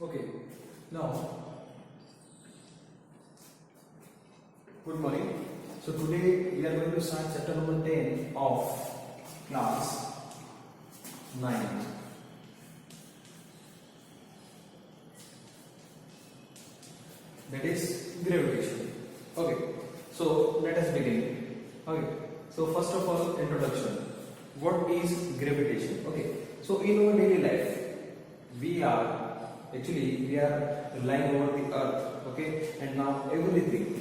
Okay, now, good morning. So today we are going to start chapter number 10 of class 9. That is gravitation. Okay, so let us begin. Okay, so first of all, introduction. What is gravitation? Okay, so in our daily life, we are relying over the earth. Okay, and now everything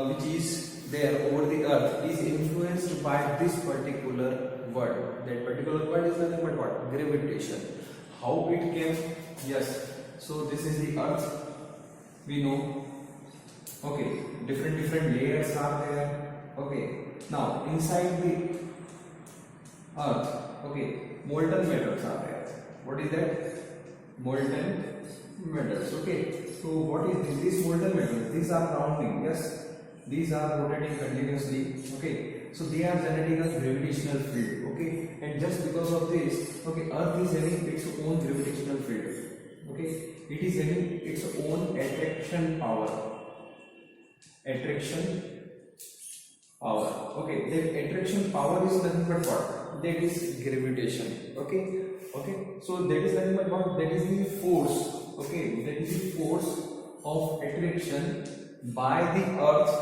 which is there over the earth is influenced by this particular word. That particular word is nothing but what? Gravitation. How it came? Yes, so this is the earth, we know. Okay, different layers are there. Okay, now inside the earth, okay, molten metals are there. What is that? Molten metals. Okay, so what is this? These molten metals, these are rounding. Yes, these are rotating continuously. Okay, so they are generating a gravitational field. Okay, and just because of this, okay, earth is having its own gravitational field. Okay, it is having its own attraction power. Okay, the attraction power is nothing but what? That is gravitation. Okay, so that is nothing but what? That is the force. Okay, that is the force of attraction by the earth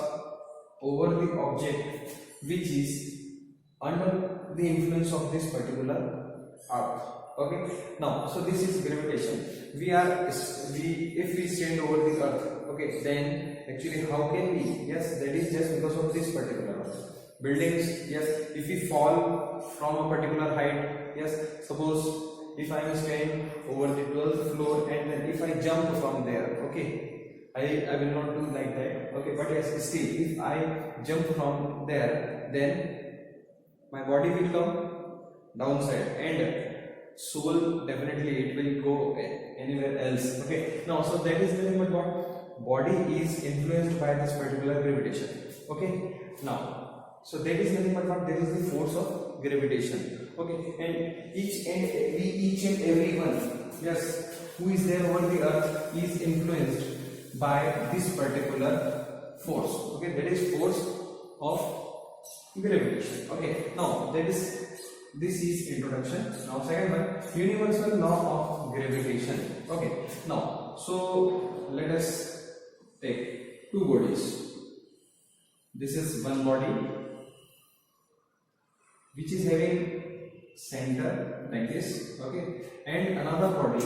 over the object which is under the influence of this particular earth. Okay, now so this is gravitation. If we stand over the earth, okay, then actually how can we? Yes, that is just because of this particular earth. Buildings, yes, if we fall from a particular height, yes, suppose if I am staying over the 12th floor and then if I jump from there, okay, I will not do like that. Okay, but yes, still if I jump from there, then my body will come downside and soul definitely it will go anywhere else. Okay, now so that is nothing but what? Body is influenced by this particular gravitation. Okay, now so that is nothing but what? There is the force of gravitation. Okay, and each and every one, yes, who is there over the earth is influenced by this particular force. Okay, that is force of gravitation. Okay, now this is introduction. Now second one, universal law of gravitation. Okay, now so let us take two bodies. This is one body which is having center like this. Okay, and another body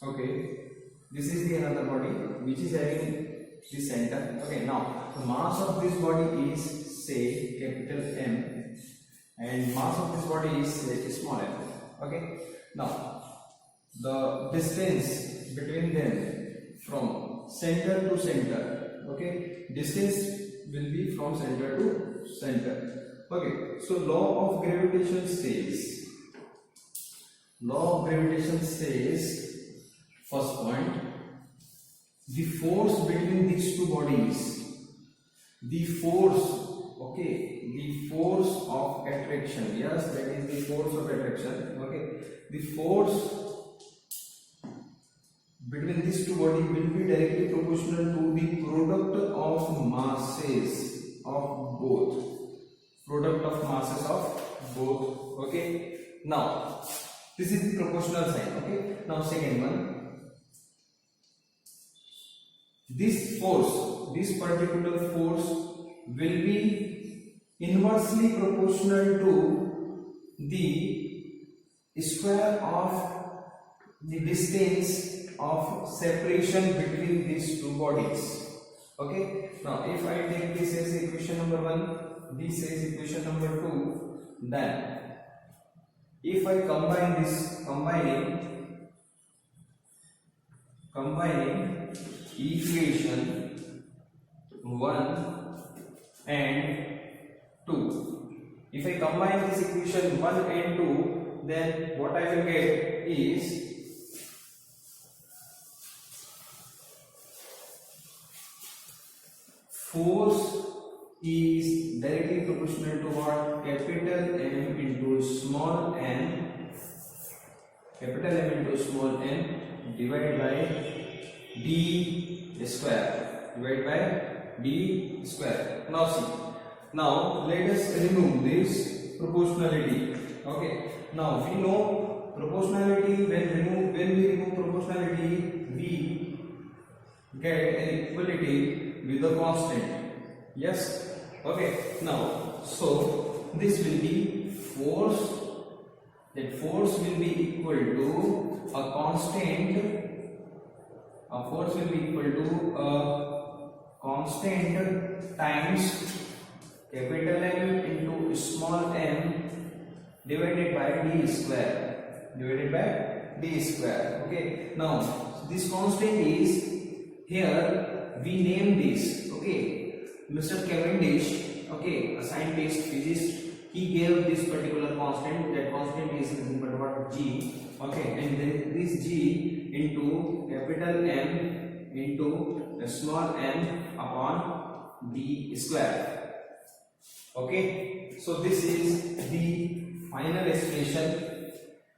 okay, this is the another body which is having the center. Okay, now the mass of this body is say capital M and mass of this body is say small m. Okay, now the distance between them from center to center, okay, distance will be from center to center. Okay, so law of gravitation says first point, the force between these two bodies, the force, okay, the force of attraction, yes, that is the force of attraction. Okay, the force between these two bodies will be directly proportional to the product of masses of both. Okay, now this is the proportional sign. Okay, now second one, this particular force will be inversely proportional to the square of the distance of separation between these two bodies. Okay, now if I take this as equation number 1, this as equation number 2, then if I combine this, combining equation 1 and 2, if I combine this equation 1 and 2, then what I will get is force is directly proportional to what? Capital M into small m, capital M into small m divided by d square, divided by d square. Now see, now let us remove this proportionality. Okay, now we know proportionality, when we remove proportionality we get an equality with the constant. Yes. Okay, now so this will be force, that force will be equal to a constant, a force will be equal to a constant times capital M into small m divided by d square, divided by d square. Okay, now this constant is, here we name this. Okay, Mr. Cavendish, okay, a scientist, physicist, he gave this particular constant. That constant is nothing but what? G. Okay, and then this G into capital M into a small m upon d square. Okay, so this is the final expression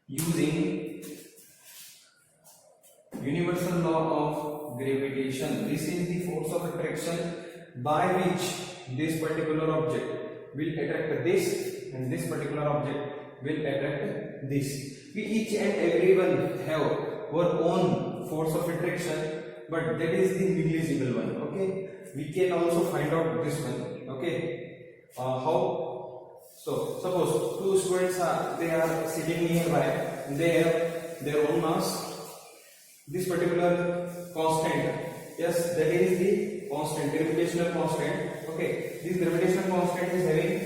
using universal law of gravitation. This is the force of attraction by which this particular object will attract this, and this particular object will attract this. We each and everyone have our own force of attraction, but that is the negligible one. Okay, we can also find out this one. Okay, how? So suppose two students are sitting nearby, they have their own mass. This particular constant, yes, that is the constant, gravitational constant. Okay, this gravitational constant is having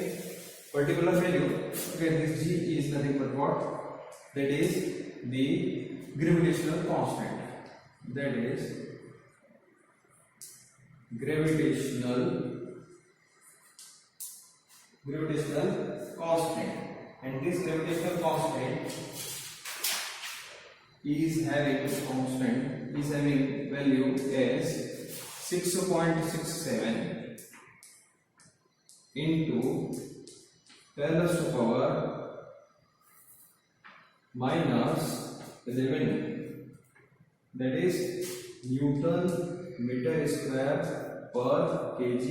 particular value. Okay, this G is nothing but what? That is the gravitational constant. That is gravitational constant, and this gravitational constant is having value as 6.67 into 10 raised to power minus 11, that is Newton meter square per kg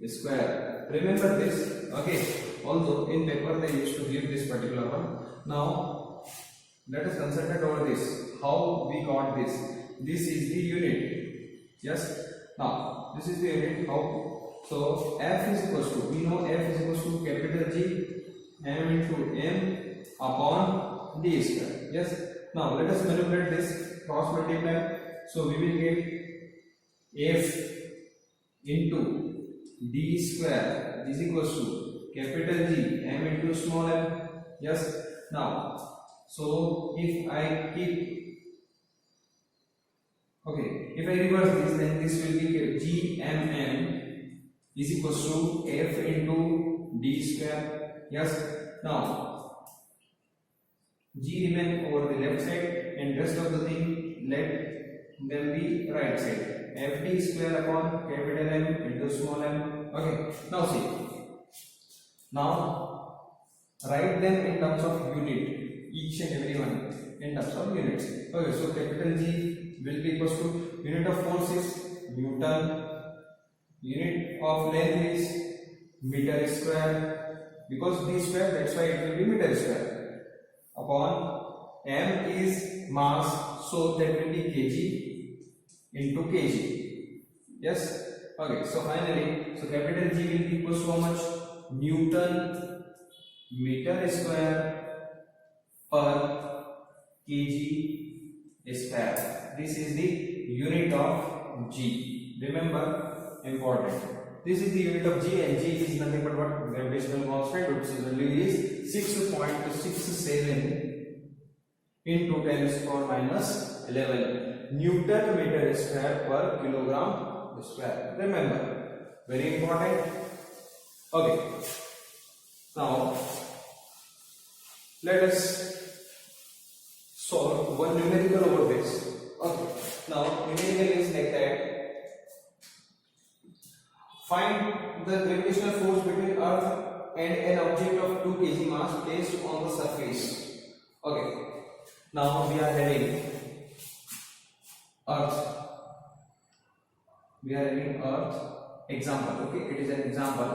square. Remember this. Okay, although in paper they used to give this particular one. Now let us concentrate over this. How we got this? This is the unit. Yes. Now this is the unit. How? So F is equals to, we know F is equals to capital G M into M upon D square. Yes. Now let us manipulate this, cross multiply. So we will get F into D square is equals to capital G M into small m. Yes. Now so if I keep, okay, if I reverse this, then this will be G M M is equals to F into D square. Yes. Now G remain over the left side, and rest of the thing let them be right side. FD square upon capital M into small m. Okay. Now see. Now write them in terms of unit. Each and every one in terms of units. Okay, so capital G will be equals to, unit of force is Newton, unit of length is meter square, because D square, that's why it will be meter square, upon M is mass, so that will be kg into kg. Yes. Okay, so finally, so capital G will be equals to how much? Newton meter square per kg square. This is the unit of G. Remember, important. This is the unit of G, and G is nothing but what? Gravitational constant, which value is 6.67 into 10 raised to power minus 11 Newton meter square per kilogram square. Remember, very important. Okay. Now let us solve one numerical over this. Okay. Now numerical is like that. Find the gravitational force between Earth and an object of 2 kg mass placed on the surface. Okay, now we are having Earth. We are having Earth example. Okay, it is an example.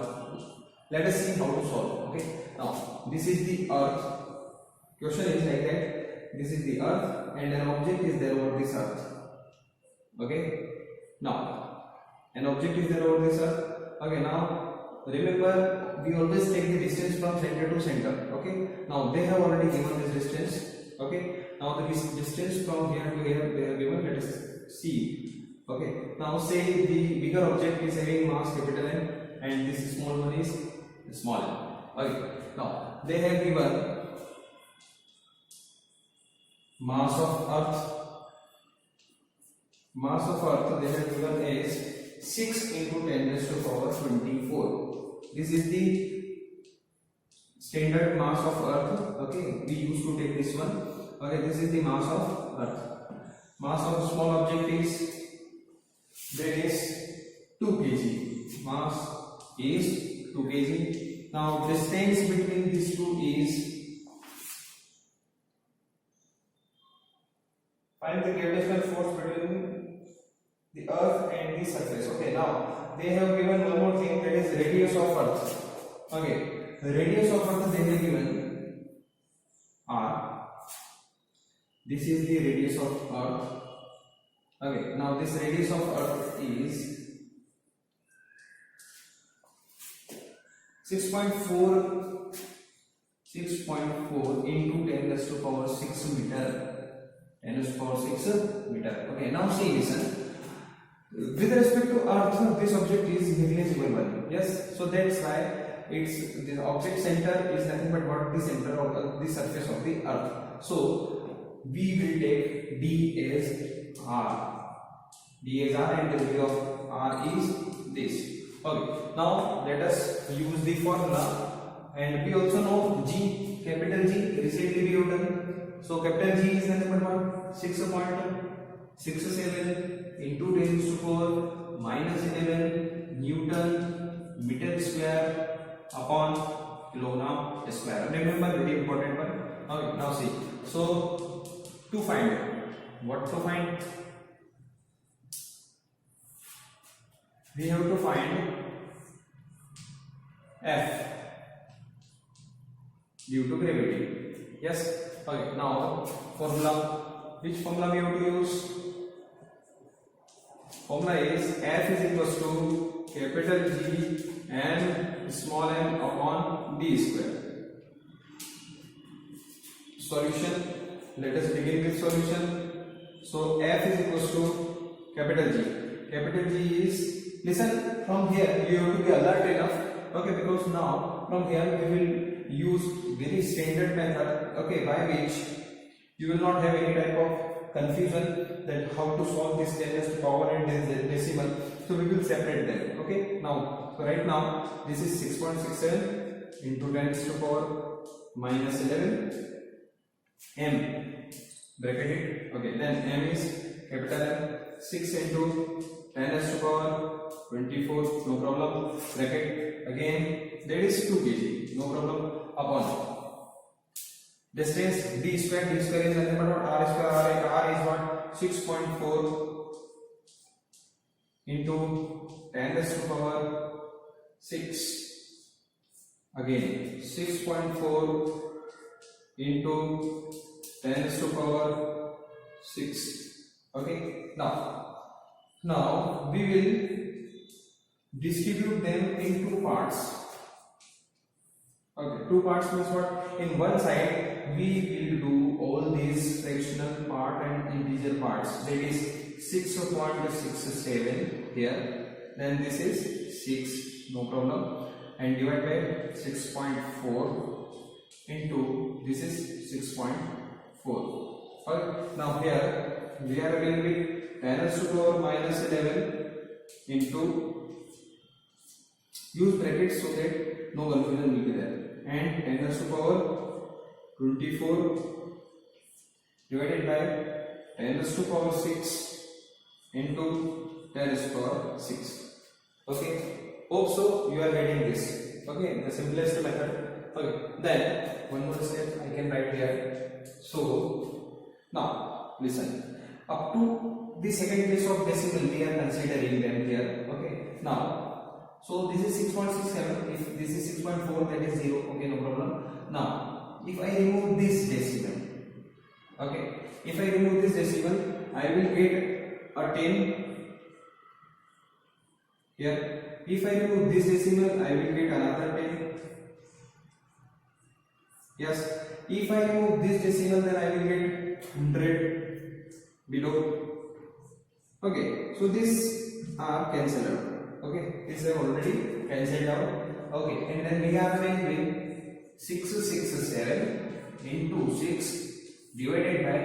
Let us see how to solve. Okay, now this is the Earth. Question is like that. This is the Earth and an object is there over this Earth. Okay, now an object is there over this Earth. Okay, now remember we always take the distance from center to center. Okay, now they have already given this distance. Okay, now the distance from here to here they have given, let us see. Okay, now say the bigger object is having mass capital M and this small one is small m. Okay, now they have given mass of Earth. Mass of Earth they have given as 6 into 10 raised to power 24. This is the standard mass of Earth. Okay, we used to take this one. Okay, this is the mass of Earth. Mass of small object is, that is 2 kg. Mass is 2 kg. Now distance between these two is, find the gravitational force between the Earth and the surface. Okay, now they have given one more thing, that is radius of Earth. Okay, the radius of Earth they have given R. This is the radius of Earth. Okay, now this radius of Earth is 6.4 into 10 raised to power 6 meter. 10 raised to power 6 meter. Okay, now see, listen. With respect to Earth, this object is negligible one. Yes, so that's why it's the object center is nothing but what the center of the surface of the Earth. So we will take D as R. D as R and the value of R is this. Okay, now let us use the formula, and we also know G, capital G, recently we have done. So capital G is nothing but what? 6.67 into 10 to the power minus 11 Newton meter square upon kilogram square. Remember, very important one. Okay, now see. So to find what to find, we have to find F due to gravity. Yes. Okay, now formula, which formula we have to use? Formula is F is equals to capital G and small m upon D square. Solution, let us begin with solution. So F is equals to capital G. Capital G is, listen, from here you have to be alert enough. Okay, because now from here we will use very standard method, okay, by which you will not have any type of confusion that how to solve this 10 raised to power and decimal. So we will separate them. Okay, now so right now this is 6.67 into 10 raised to power minus 11 m bracket it. Okay, then m is capital M, 6 into 10 raised to power 24, no problem, bracket again, that is 2 kg, no problem, upon distance D square is nothing but what? R square. R is what? 6.4 into 10 raised to power 6, again 6.4 into 10 raised to power 6. Okay, now we will distribute them in 2 parts. Okay, 2 parts means what? In one side we will do all these fractional part and integer parts, that is 6.67 here, then this is 6, no problem, and divide by 6.4 into this is 6.4. Okay, now here we are again with 10 raised to power minus 11 into, use brackets so that no confusion will be there, and 10 raised to power 24 divided by 10 raised to power 6 into 10 raised to power 6. Okay, Hope so you are getting this. Okay, the simplest method. Okay, then one more step I can write here. So now listen, up to the second place of decimal we are considering them here. Okay, now so this is 6.67. If this is 6.4, that is 0. Okay, no problem. Now if I remove this decimal, okay, if I remove this decimal, I will get a 10 here. If I remove this decimal, I will get another 10. Yes. If I remove this decimal, then I will get 100 below. Okay. So this are cancelled out. Okay. These are already cancelled out. Okay. And then we have anyway 667 into 6 divided by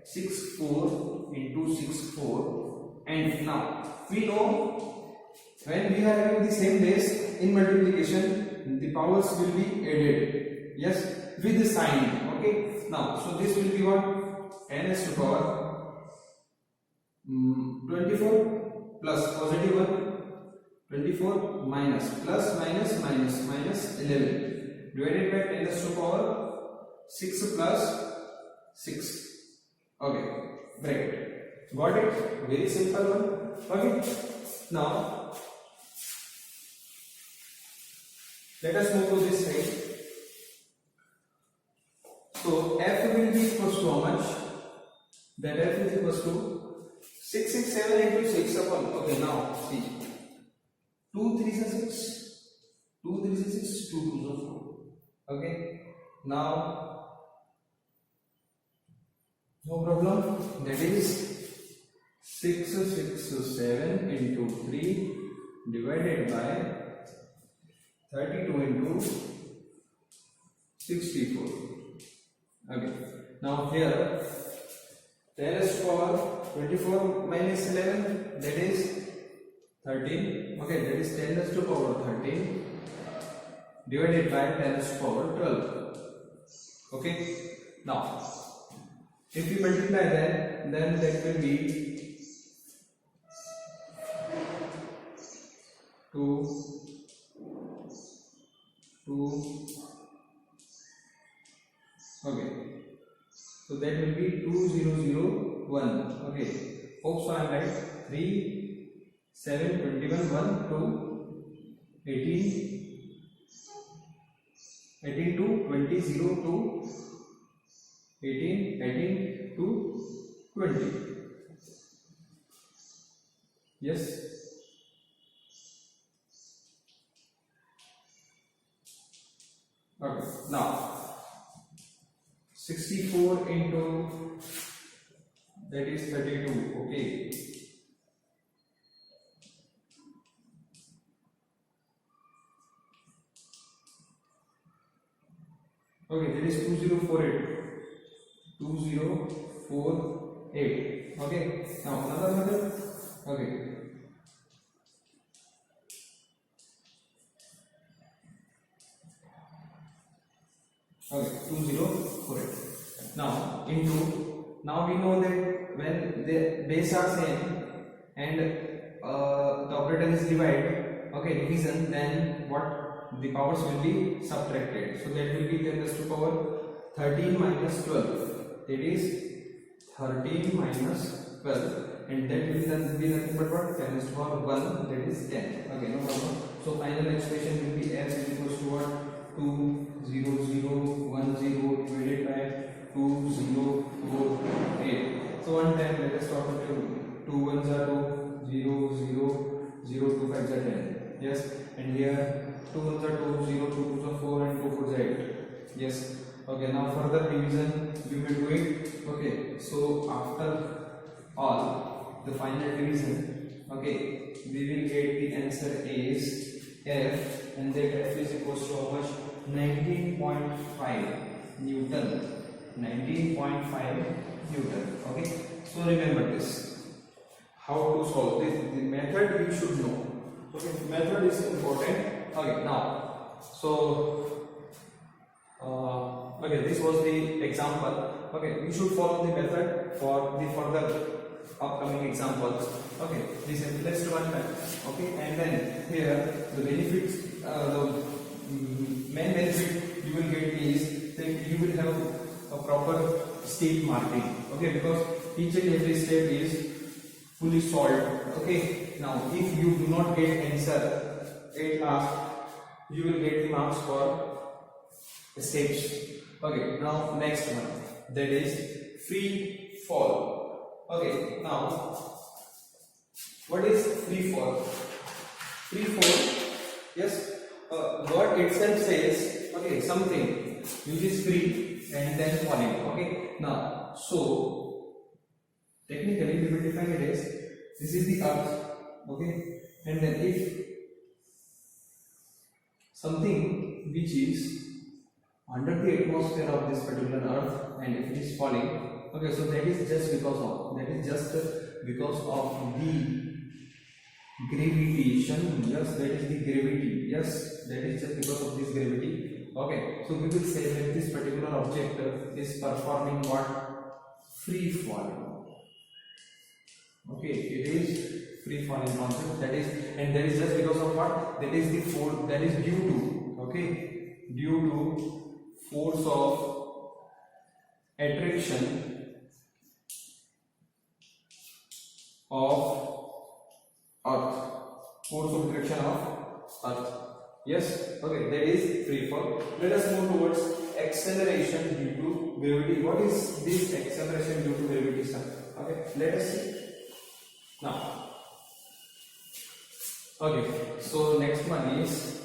64 into 64. And now we know, when we are having the same base in multiplication, the powers will be added. Yes, with the sign. Okay. Now, so this will be what? 10 raised to power 24 plus positive 1, 24 minus plus minus minus minus 11 divided by 10 raised to power 6 plus 6. Okay, great. Got it? Very simple one. Okay. Now let us move to this side. So f will be equals to how much? That f is equals to 667 into 6 upon. Okay, now see, 2 3 is 6, 2 3 is 6, 2 2 is 4. Okay, now no problem. That is 667 into 3 divided by 32 into 64. Okay. Now here 10 raised to power 24 minus 11, that is 13. Okay, that is 10 raised to power 13 divided by 10 raised to power 12. Okay. Now if we multiply that, then that will be 2 okay, so that will be 2001. Okay, hope so I am right. 3 7 21 1 2 18 18 to 20 0 to 18 18 to 20. Yes. Okay, now 64 into, that is 32. Okay, okay, that is 2048. 2048. Okay, now another method. Okay, okay, 2048. Now into, now we know that when the base are same and the operator is divide, okay, division, then what, the powers will be subtracted. So that will be 10 raised to power 13 minus 12. That is 13 minus 12, and that will then be nothing but what? 10 raised to power 1. That is 10. Okay, no problem. So final expression will be f is equals to what? 20010 divided by 2048. So one time let us talk about 2 1s are 2, 0 0 0 2 5s are 10. Yes, and here 2 1s are 2, 0 2 2s are 4, and 2 4s are 8. Yes. Okay, now further division we will do it. Okay, so after all the final division, okay, we will get the answer is f, and that f is equals to how much? 19.5 Newton. 19.5 Newton. Okay, so remember this. How to solve this? The method you should know. Okay, method is important. Okay, now so okay, this was the example. Okay, we should follow the method for the further upcoming examples. Okay, the simplest one. Okay, and then here the benefits, the main benefit you will get is that you will have a proper step marking. Okay, because each and every step is fully solved. Okay, now if you do not get answer at last, you will get the marks for steps. Okay, now next one, that is free fall. Okay, now what is free fall? Free fall, yes, word itself says, okay, something which is free and then falling. Okay, now so technically we will define it as this is the earth. Okay, and then if something which is under the atmosphere of this particular earth and if it is falling, okay, so that is just because of the gravitation. Yes, that is the gravity. Yes, that is just because of this gravity. Okay, so we will say that this particular object is performing what? Free falling. Okay, it is free falling concept. That is, and that is just because of what? That is the force that is due to, okay, due to force of attraction of earth. Force of attraction of earth. Yes, okay, that is free fall. Let us move towards acceleration due to gravity. What is this acceleration due to gravity, sir? Okay, let us see. Now, okay, so next one is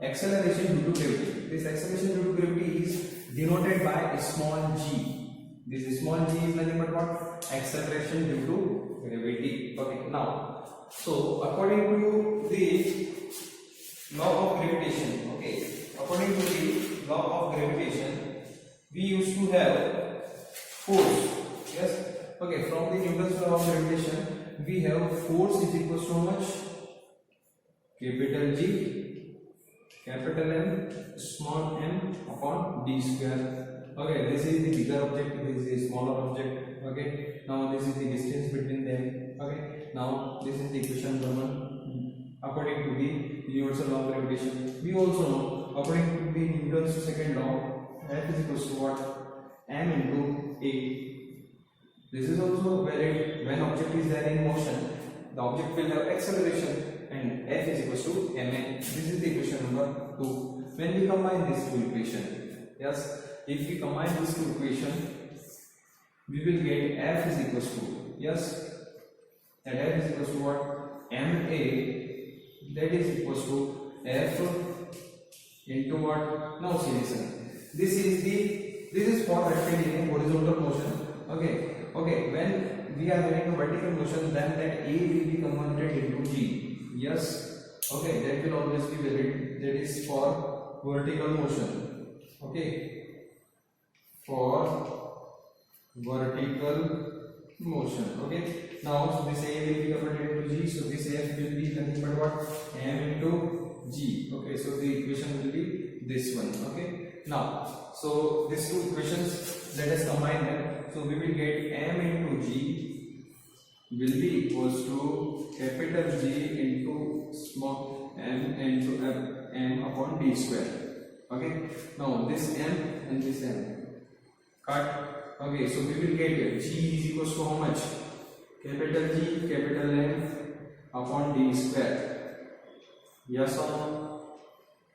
acceleration due to gravity. This acceleration due to gravity is denoted by a small g. This small g is nothing but what? Acceleration due to gravity. Okay, now, so according to the law of gravitation, okay, according to the law of gravitation, we used to have force. Yes, okay, from the Newton's law of gravitation, we have force is equal to how much? Capital G, capital M, small m upon d square. Okay, this is the bigger object, this is the smaller object. Okay, now this is the distance between them. Okay, now this is the equation number 1 according to the universal law of gravitation. We also know according to the Newton's second law, F is equal to what? M into A. This is also valid when object is there in motion. The object will have acceleration and F is equal to ma. This is the equation number 2. When we combine these two equations, yes, if we combine these two equations, we will get F is equal to, yes, that F is equal to what? Ma, that is equal to F into what? Now see, listen. This is for rectangle horizontal motion. Okay. Okay, when we are having a vertical motion, then that A will be converted into G. Yes. Okay, that will always be valid. That is for vertical motion. Okay. For vertical motion. Okay. Now, so this A will be converted into G. So this F will be nothing but what? M into G. Okay. So the equation will be this one. Okay. Now, so these two equations, let us combine them. So we will get M into G will be equals to capital G into small m into m upon d square. Okay. Now this m and this m cut. Okay. So we will get G is equals to how much? Capital G capital M upon d square. Yes or no?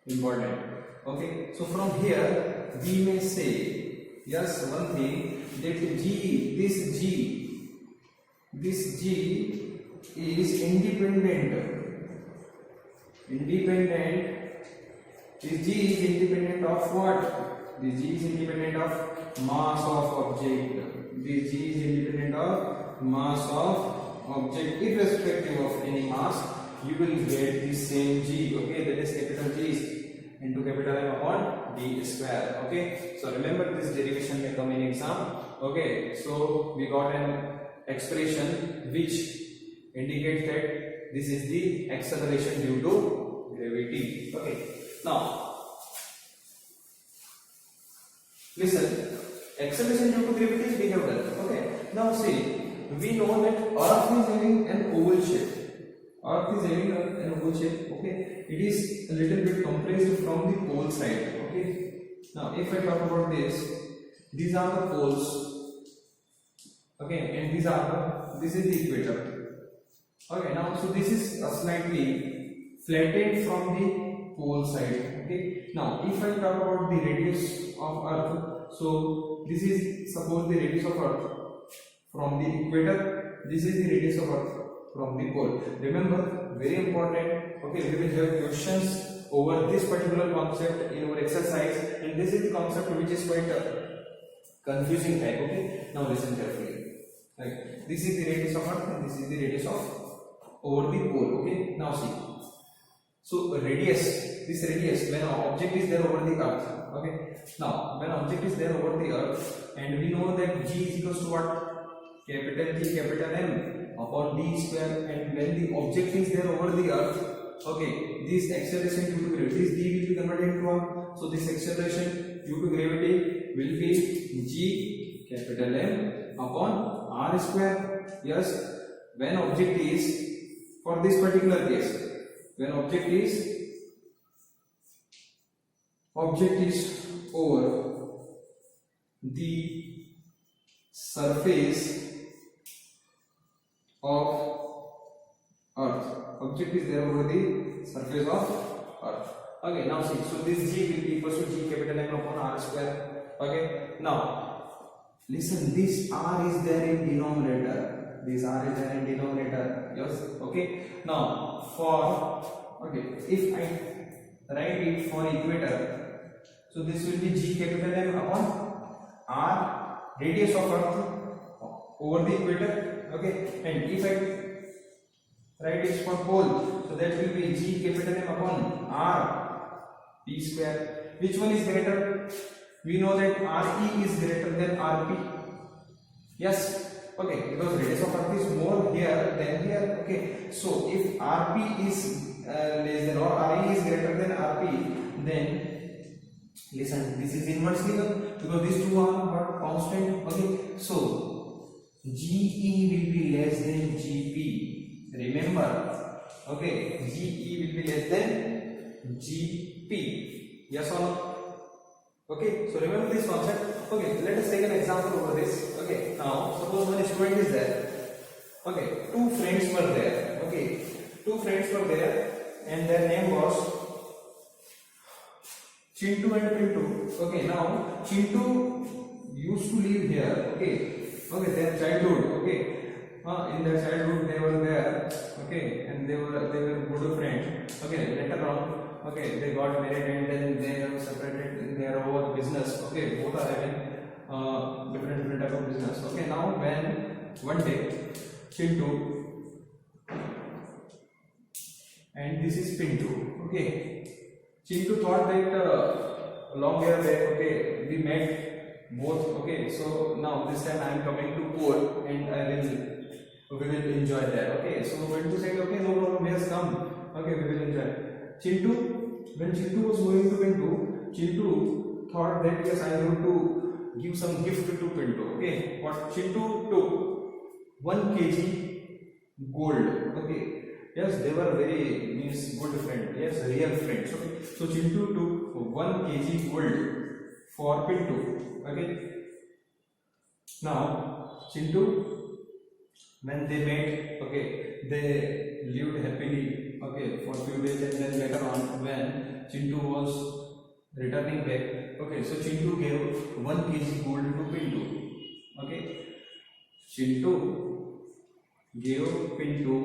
Important. Okay. So from here we may say, yes, one thing, that this G is independent. This G is independent of what? This G is independent of mass of object. This G is independent of mass of object. Irrespective of any mass, you will get the same G. Okay, that is capital G into capital M upon d square. Okay, so remember this derivation may come in exam. Okay, so we got an expression which indicates that this is the acceleration due to gravity. Okay, now listen, acceleration due to gravity we have done. Okay, now see, we know that Earth is having an oval shape. Earth is having an oval shape. Okay, it is a little bit compressed from the pole side. Okay, now if I talk about this, these are the poles. Okay, and this is the equator. Okay, now so this is slightly flattened from the pole side. Okay, now if I talk about the radius of Earth, so this is suppose the radius of Earth from the equator. This is the radius of Earth from the pole. Remember, very important. Okay, we will have questions over this particular concept in our exercise, and this is the concept which is quite confusing type. Okay, now listen carefully. Right, this is the radius of Earth and this is the radius of over the pole. Okay, now see. So radius, this radius, when an object is there over the Earth. Okay, now when object is there over the Earth, and we know that G is equals to what? Capital G capital M upon D square, and when the object is there over the Earth, okay, this acceleration due to gravity, this D will be converted into 1. So this acceleration due to gravity will be G capital M upon R square. Yes, when object is, for this particular case, when object is over the surface of Earth, object is there over the surface of Earth. Okay, now see, so this G will be equal to G capital M upon R square. Okay, now listen, this R is there in denominator. This R is there in denominator. Yes. Okay. Now if I write it for equator, so this will be G capital M upon R, radius of Earth over the equator. Okay. And if I write it for pole, so that will be G capital M upon R P square. Which one is greater? We know that RE is greater than RP. Yes. Okay, because radius of Earth is more here than here. Okay, so if RP is less than or RE is greater than RP, then listen, this is inversely because these two are constant. Okay, so GE will be less than GP. Remember, okay, GE will be less than GP. Yes or no? Okay, so remember this concept. Okay, let us take an example over this. Okay, now suppose one student is there. Okay, two friends were there. Okay, two friends were there, and their name was Chintu and Pintu. Okay, now Chintu used to live here. Okay, their childhood. Okay, in their childhood they were there. Okay, and they were good friends. Okay, later on. Okay, they got married and then they have separated in their own business. Okay, both are having different type of business. Okay, now when one day Chintu and this is Pintu. Okay, Chintu thought that long year back. Okay, we met both. Okay, so now this time I am coming to pole and we will enjoy that. Okay, so Pintu said, okay, no problem, yes, come. Okay, we will enjoy. When Chintu was going to Pintu, Chintu thought that yes, I have to give some gift to Pintu. Okay, what Chintu took 1 kg gold. Okay, yes, they were very good friends. Yes, real friends. Okay, so Chintu took 1 kg gold for Pintu. Okay, now Chintu, when they met, okay, they lived happily. Okay, for few days, and then later on when Chintu was returning back, okay, so Chintu gave 1 kg gold to Pintu. Okay, Chintu gave Pintu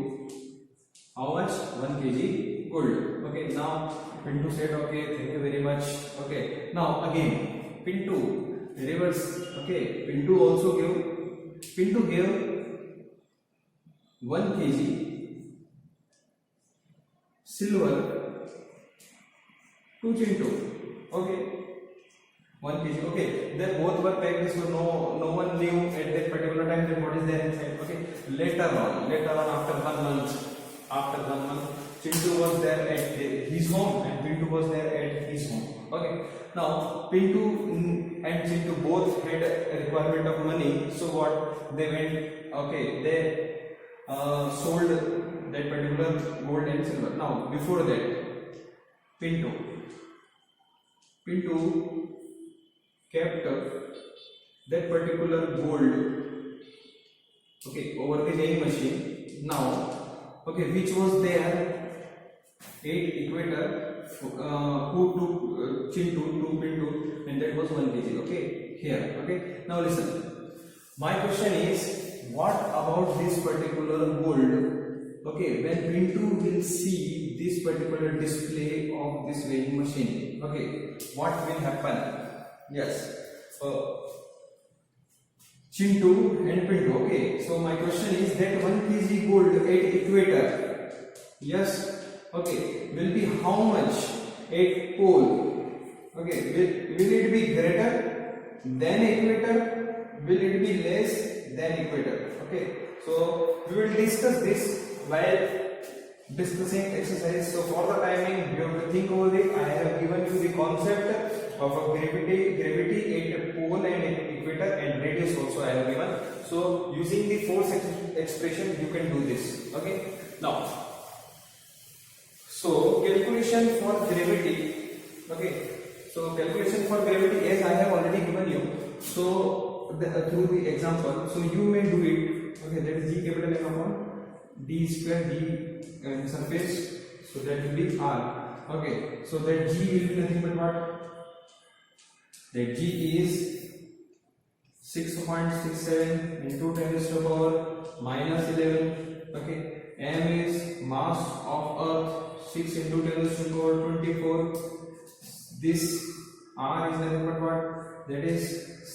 how much? 1 kg gold. Okay, now Pintu said, okay, thank you very much. Okay, now again Pintu reverse. Okay, Pintu gave 1 kg silver to Chintu. Okay, 1 kg. Okay, they both were packed, so no one knew at that particular time that what is there inside. Okay, later on after 1 month, Chintu was there at his home and Pintu was there at his home. Okay, now Pintu and Chintu both had a requirement of money, so what, they went okay, they sold that particular gold and silver. Now before that, Pinto kept that particular gold, okay, over the weighing machine. Now, okay, which was there 8 equator who took Chintu to Pinto, and that was 1 kg. Okay, here. Okay, now listen. My question is, what about this particular gold? Okay, when Pinto will see this particular display of this weighing machine, okay, what will happen? Yes, Chintu and Pinto. Okay, so my question is that 1 kg gold at equator, yes, okay, will be how much at pole? Okay, will it be greater than equator? Will it be less than equator? Okay, so we will discuss this while discussing exercise. So for the timing, you have to think over it. I have given you the concept of a gravity at pole and equator, and radius also I have given. So using the force expression, you can do this. Okay, now, so calculation for gravity. Okay, so calculation for gravity, as I have already given you. So through the example, so you may do it. Okay, that is G capital M upon d square d surface, so that will be r. Okay, so that G will be nothing but what? That G is 6.67 into 10 raised to the power minus 11. Okay, M is mass of Earth, 6 into 10 raised to the power 24. This R is nothing but what? That is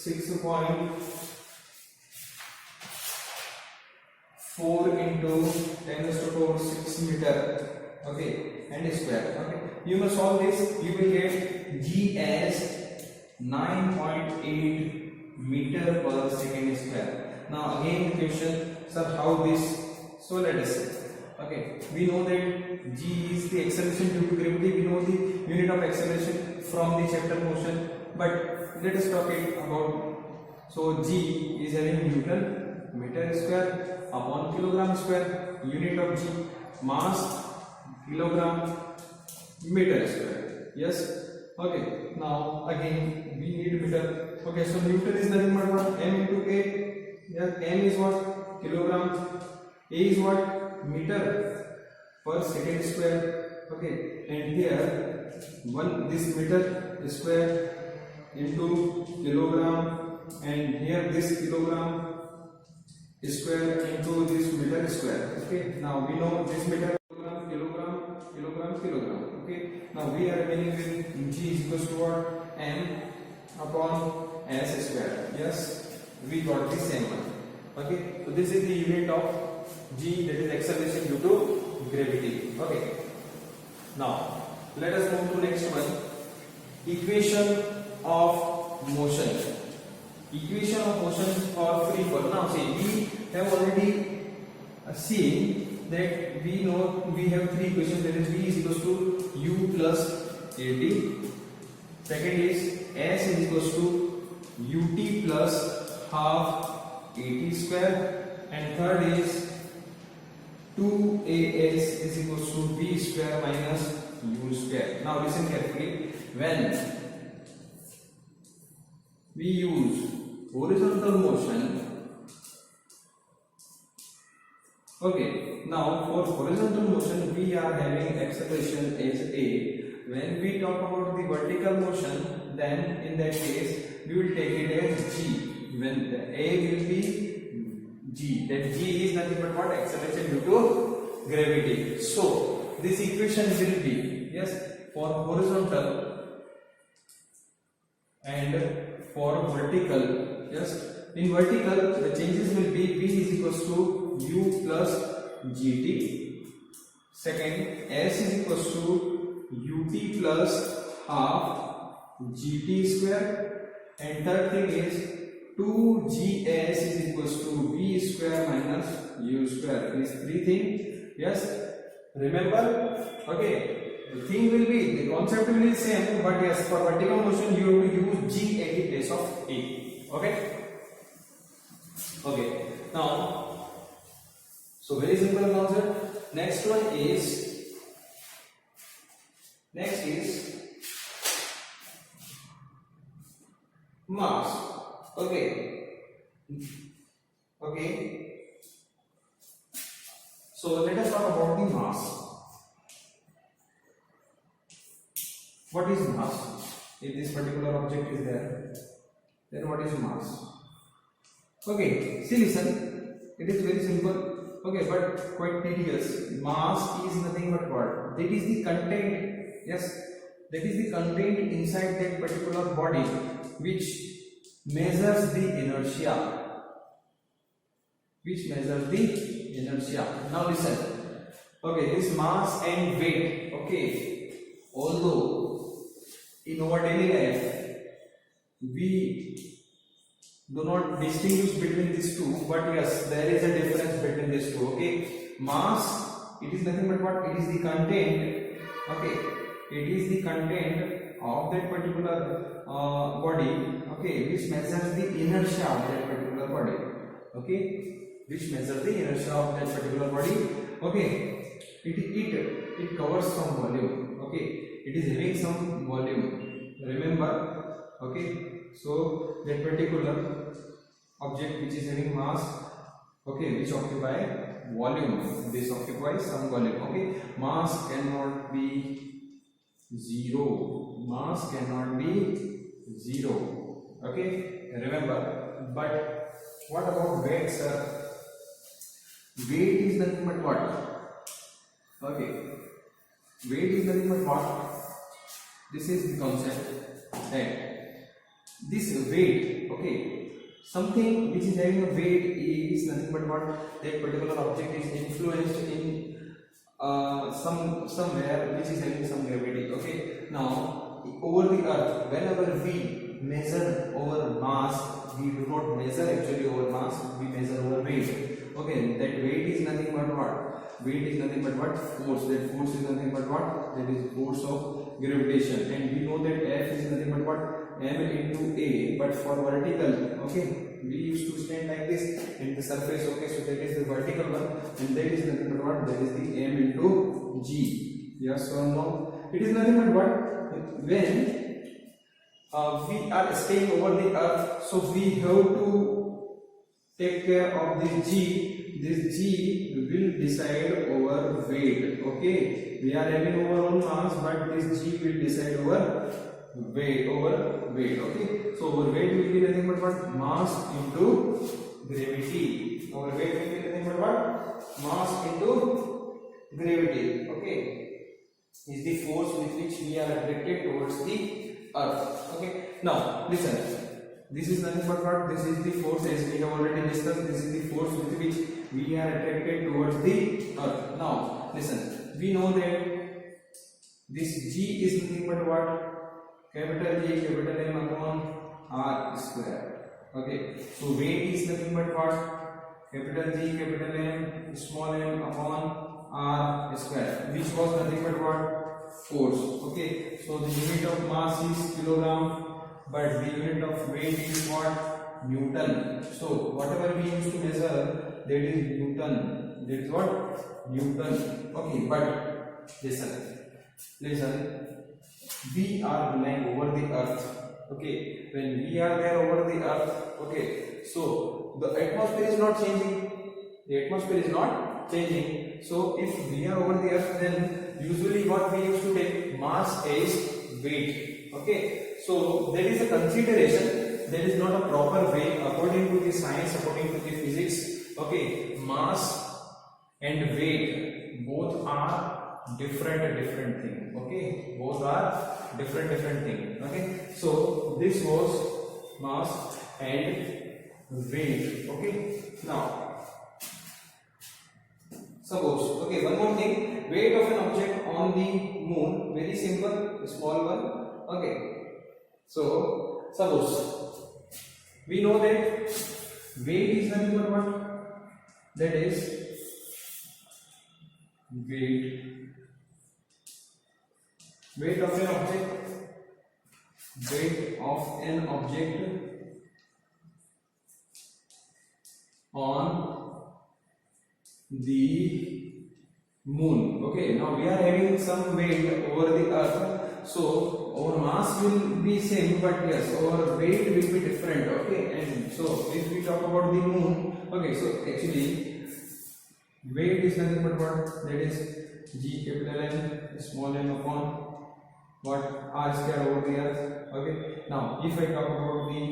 6.4 into 10 raised to the power 6 meter. Okay, and square. Okay, you must solve this. You will get G as 9.8 meter per second square. Now again question, sir, how this? So let us see. Okay, we know that G is the acceleration due to gravity. We know the unit of acceleration from the chapter motion, but let us talk it about. So G is having Newton meter square upon kilogram square. Unit of G, mass, kilogram meter square. Yes. Okay, now again we need meter. Okay, so Newton is nothing but what? M into A. Yeah, M is what? Kilogram. A is what? Meter per second square. Okay, and here this meter square into kilogram, and here this kilogram square into this meter square. Okay, now we know this meter kilogram. Okay, now we are remaining with G is equals to what? M upon S square. Yes, we got the same one. Okay, so this is the unit of G, that is acceleration due to gravity. Okay, now let us move to next one. Equation of motion. Equation of motion for free fall. Now see, we have already seen that we know we have three equations, that is V is equals to U plus AT. Second is S is equals to UT plus half AT square, and third is 2AS is equals to V square minus U square. Now listen carefully. When we use horizontal motion, okay, now for horizontal motion we are having acceleration as A. When we talk about the vertical motion, then in that case we will take it as G. When the A will be G, that G is nothing but what? Acceleration due to gravity. So this equation will be, yes, for horizontal and for vertical. Yes, in vertical the changes will be V is equals to U plus GT. Second, S is equals to UT plus half GT square, and third thing is 2GS is equals to V square minus U square. These three things, yes, remember. Okay, the thing will be, the concept will be same, but yes, for vertical motion you have to use G at the place of A. Okay. Okay, now So very simple concept. Next is mass. Okay. So let us talk about the mass. What is mass? If this particular object is there, then what is mass? Okay, see, listen, it is very simple, okay, but quite tedious. Mass is nothing but what? That is the content, yes, that is the content inside that particular body which measures the inertia. Now listen, okay, this mass and weight, okay, although in our daily life we do not distinguish between these two, but yes, there is a difference between these two. Okay, mass, it is nothing but what? It is the content. Okay, it is the content of that particular body. Okay, which measures the inertia of that particular body. Okay, which measures the inertia of that particular body. Okay, it covers some volume. Okay, it is having some volume. Remember. Okay. So that particular object which is having mass, okay, which occupy volume, this occupies some volume. Okay, mass cannot be zero. Okay, remember. But what about weight, sir? Weight is nothing but what? Okay, weight is nothing but what? This is the concept that this weight, okay, something which is having a weight is nothing but what? That particular object is influenced in somewhere which is having some gravity. Okay, now over the earth, whenever we measure our mass, we do not measure actually our mass, we measure our weight. Okay, that weight is nothing but what? Weight is nothing but what? Force. That force is nothing but what? That is force of gravitation. And we know that F is nothing but what? M into A, but for vertical, okay, we used to stand like this in the surface. Okay, so that is the vertical one, and that is nothing but what? That is the M into G. Yes or no? It is nothing but what? When we are staying over the earth, so we have to take care of this G. This G will decide our weight. Okay, we are having our own mass, but this G will decide our weight. Okay, so our weight will be nothing but what? Mass into gravity. Our weight will be nothing but what? Mass into gravity. Okay, is the force with which we are attracted towards the earth. Okay, now listen, this is nothing but what? This is the force, as we have already discussed. This is the force with which we are attracted towards the earth. Now listen, we know that this G is nothing but what? Capital G, capital M upon R square. Okay, so weight is nothing but what? Capital G, capital M, small m upon R square, which was nothing but what? Force. Okay, so the unit of mass is kilogram, but the unit of weight is what? Newton. So whatever we used to measure, that is Newton. That is what? Newton. Okay, but listen. We are lying over the earth. Okay, when we are there over the earth, okay, so the atmosphere is not changing. So if we are over the earth, then usually what we used to take mass as weight. Okay, so there is a consideration, there is not a proper way according to the science, according to the physics. Okay, mass and weight both are different thing. Okay, both are different thing. Okay, so this was mass and weight. Okay, now suppose, okay, one more thing, weight of an object on the moon, very simple, small one. Okay, so suppose we know that weight is nothing but what? That is weight of an object on the moon. Okay, now we are having some weight over the earth, so our mass will be same, but yes, our weight will be different. Okay, and so if we talk about the moon, okay, so actually weight is nothing but what, that is G capital N small m upon what, r square over the earth. Okay, now if I talk about the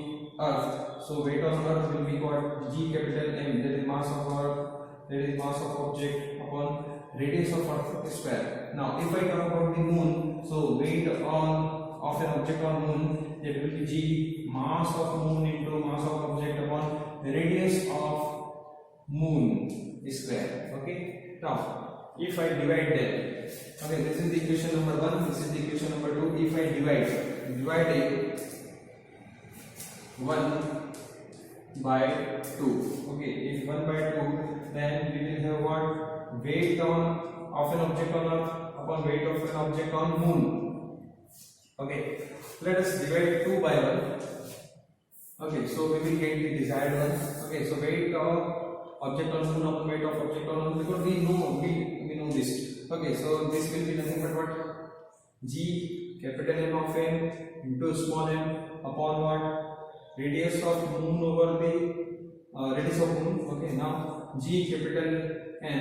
earth, so weight on earth will be what, G capital M, that is mass of earth, that is mass of object upon radius of earth square. Now if I talk about the moon, so weight on of an object on moon, that will be G, mass of moon into mass of object upon radius of moon square. Okay, now if I divide them, okay, this is the equation number 1, this is the equation number 2. If I divide 1 by 2, okay, if 1 by 2, then we will have what, weight on of an object on earth upon weight of an object on moon. Okay, let us divide 2 by 1. Okay, so we will get the desired one. Okay, so weight of object on moon upon weight of object on moon, because we know this. Okay, so this will be nothing but what, G capital M of n into small m upon what, radius of moon over the radius of moon. Okay, now G capital N,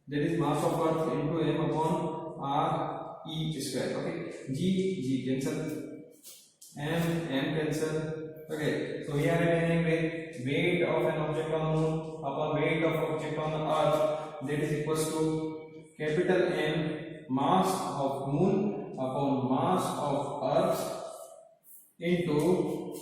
that is mass of earth into m upon r e square. Okay, G cancel, m cancel. Okay, so here remaining weight of an object on moon upon weight of object on earth, that is equals to capital M mass of moon upon mass of earth into,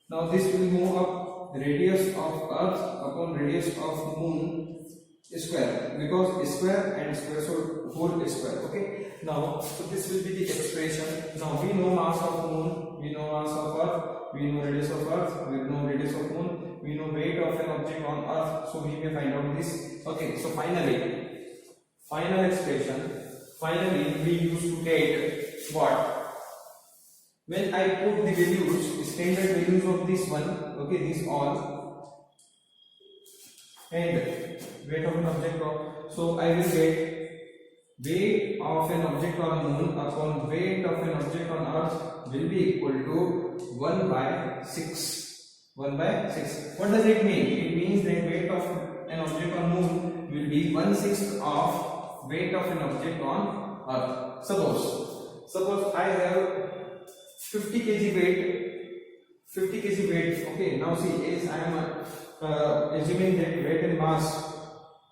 now this will move up, radius of earth upon radius of moon square, because square and square, so whole square. Okay, now so this will be the expression. Now we know mass of moon, we know mass of earth, we know radius of earth, we know radius of moon, we know weight of an object on earth, so we may find out this. Okay, so finally final expression, finally we used to get what, when I put the values, standard values of this one, okay, this all, and weight of an object of, so I will get weight of an object on moon upon weight of an object on earth will be equal to 1 by 6. 1 by 6. What does it mean? It means that weight of an object on moon will be 1/6 of weight of an object on earth. Suppose I have 50 kg weight. Okay, now see, as I am assuming that weight and mass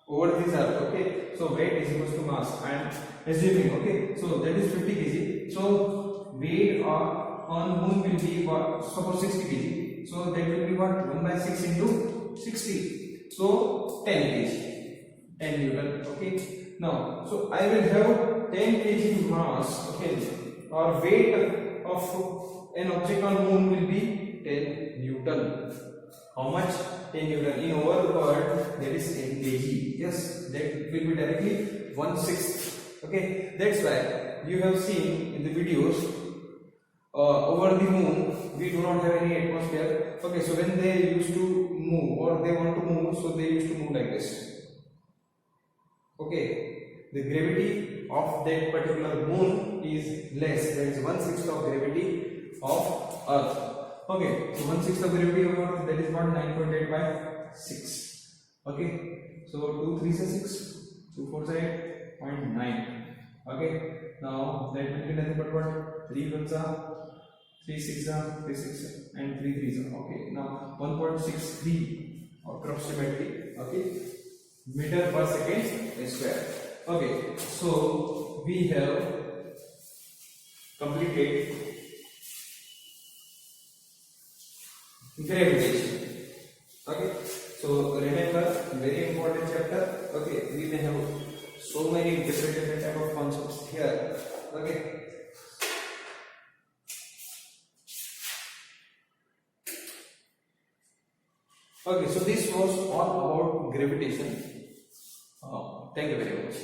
over this earth. Okay, so weight is equals to mass. I am assuming. Okay, so that is 50 kg. So weight on moon will be what? Suppose 60 kg. So that will be what? 1 by 6 into 60. So 10 kg, 10 Newton. Okay. Now, so I will have 10 kg mass. Okay, or weight of an object on moon will be 10 Newton. How much? 10 Newton. In our word, that is 10 kg. Yes, that will be directly 1/6. Okay, that's why you have seen in the videos over the moon we do not have any atmosphere. Okay, so when they used to move or they want to move, so they used to move like this. Okay, the gravity of that particular moon is less, that is 1/6 of gravity of earth. Okay, so 1/6 of gravity of earth, that is what, 9.8 by 6. Okay, so 2 3s are 6, 2 4s are 8.9. Okay, now that will be nothing but what, 3 1s are 3 6 are 3 6 and 3 3s are. Okay, now 1.63 approximately. Okay, meter per second square. Okay, so we have completed gravitation. Okay, so remember, very important chapter. Okay, we may have so many different type of concepts here. Okay, okay, so this was all about gravitation. Thank you very much.